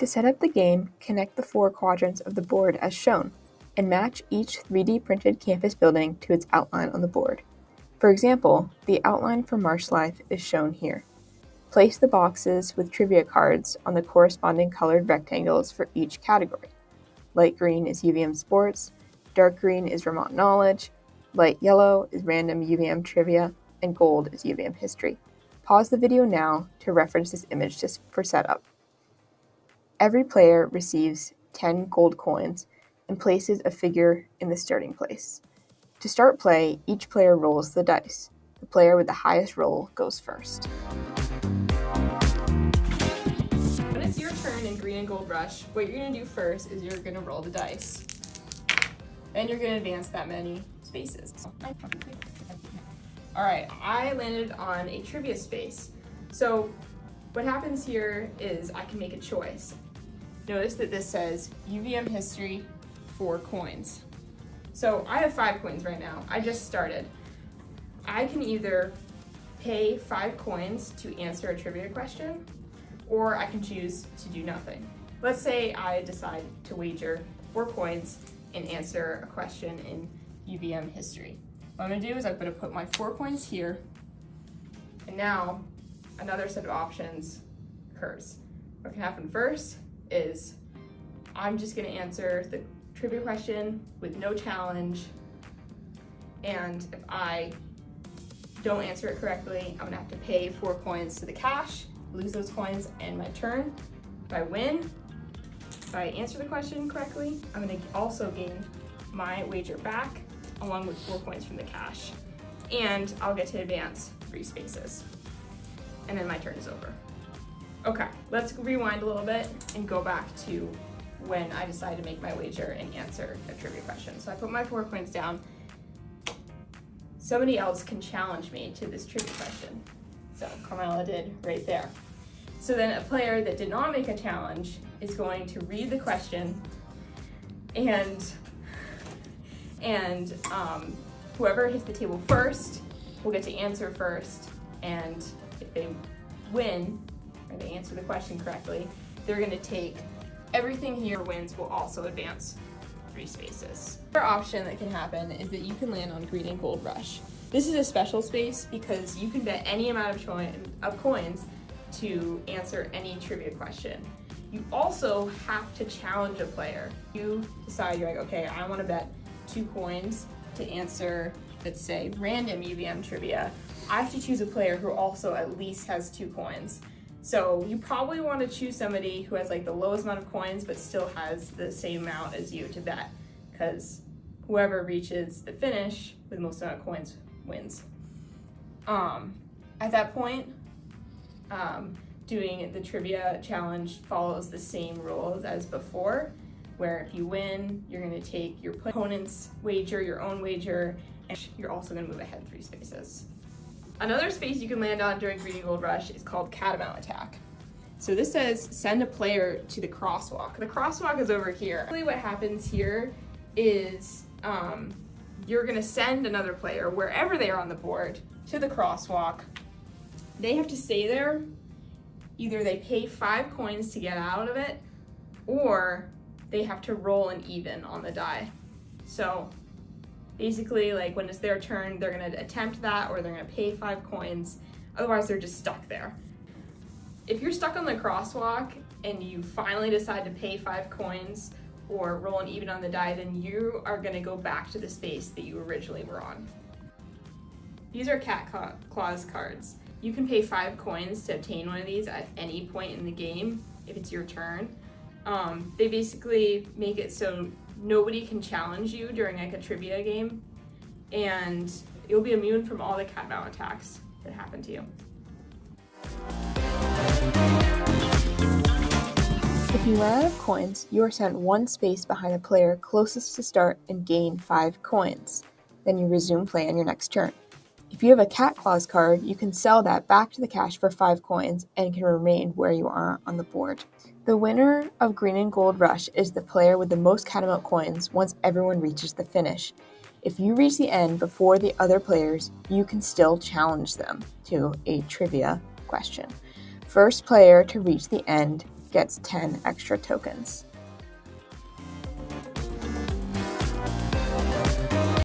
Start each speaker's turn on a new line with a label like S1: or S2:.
S1: To set up the game, connect the 4 quadrants of the board as shown, and match each 3D printed campus building to its outline on the board. For example, the outline for Marsh Life is shown here. Place the boxes with trivia cards on the corresponding colored rectangles for each category. Light green is UVM Sports, dark green is Vermont Knowledge, light yellow is Random UVM Trivia, and gold is UVM History. Pause the video now to reference this image for setup. Every player receives 10 gold coins and places a figure in the starting place. To start play, each player rolls the dice. The player with the highest roll goes first.
S2: When it's your turn in Green and Gold Rush, what you're going to do first is you're going to roll the dice. Then you're going to advance that many spaces. Alright, I landed on a trivia space. So what happens here is I can make a choice. Notice that this says UVM History 4 coins. So I have 5 coins right now. I just started. I can either pay 5 coins to answer a trivia question, or I can choose to do nothing. Let's say I decide to wager 4 coins and answer a question in UVM History. What I'm gonna do is I'm gonna put my 4 coins here, and now another set of options occurs. What can happen first is I'm just gonna answer the trivia question with no challenge, and if I don't answer it correctly, I'm gonna have to pay 4 coins to the cash, lose those coins, and my turn. If I win, if I answer the question correctly, I'm gonna also gain my wager back along with 4 coins from the cash, and I'll get to advance 3 spaces. And then my turn is over. Okay, let's rewind a little bit and go back to when I decided to make my wager and answer a trivia question. So I put my 4 coins down. Somebody else can challenge me to this trivia question. So Carmela did right there. So then a player that did not make a challenge is going to read the question, and whoever hits the table first will get to answer first, and if they win, or they answer the question correctly, they're gonna take everything here. Wins will also advance 3 spaces. Another option that can happen is that you can land on Green and Gold Rush. This is a special space because you can bet any amount of coins to answer any trivia question. You also have to challenge a player. You decide, you're like, okay, I wanna bet 2 coins to answer, let's say, random UVM trivia. I have to choose a player who also at least has 2 coins. So you probably want to choose somebody who has like the lowest amount of coins but still has the same amount as you to bet, because whoever reaches the finish with the most amount of coins wins. At that point, doing the trivia challenge follows the same rules as before, where if you win, you're going to take your opponent's wager, your own wager, and you're also going to move ahead 3 spaces. Another space you can land on during Green and Gold Rush is called Catamount Attack. So this says send a player to the crosswalk. The crosswalk is over here. Really what happens here is you're gonna send another player wherever they are on the board to the crosswalk. They have to stay there. Either they pay 5 coins to get out of it, or they have to roll an even on the die. So basically, like when it's their turn, they're gonna attempt that, or they're gonna pay 5 coins. Otherwise, they're just stuck there. If you're stuck on the crosswalk and you finally decide to pay 5 coins or roll an even on the die, then you are gonna go back to the space that you originally were on. These are Cat Claws cards. You can pay 5 coins to obtain one of these at any point in the game if it's your turn. They basically make it so nobody can challenge you during like a trivia game, and you'll be immune from all the Catamount attacks that happen to you.
S1: If you run out of coins, you are sent 1 space behind the player closest to start and gain 5 coins. Then you resume play on your next turn. If you have a Cat Claws card, you can sell that back to the cash for 5 coins and can remain where you are on the board. The winner of Green and Gold Rush is the player with the most Catamount coins once everyone reaches the finish. If you reach the end before the other players, you can still challenge them to a trivia question. First player to reach the end gets 10 extra tokens.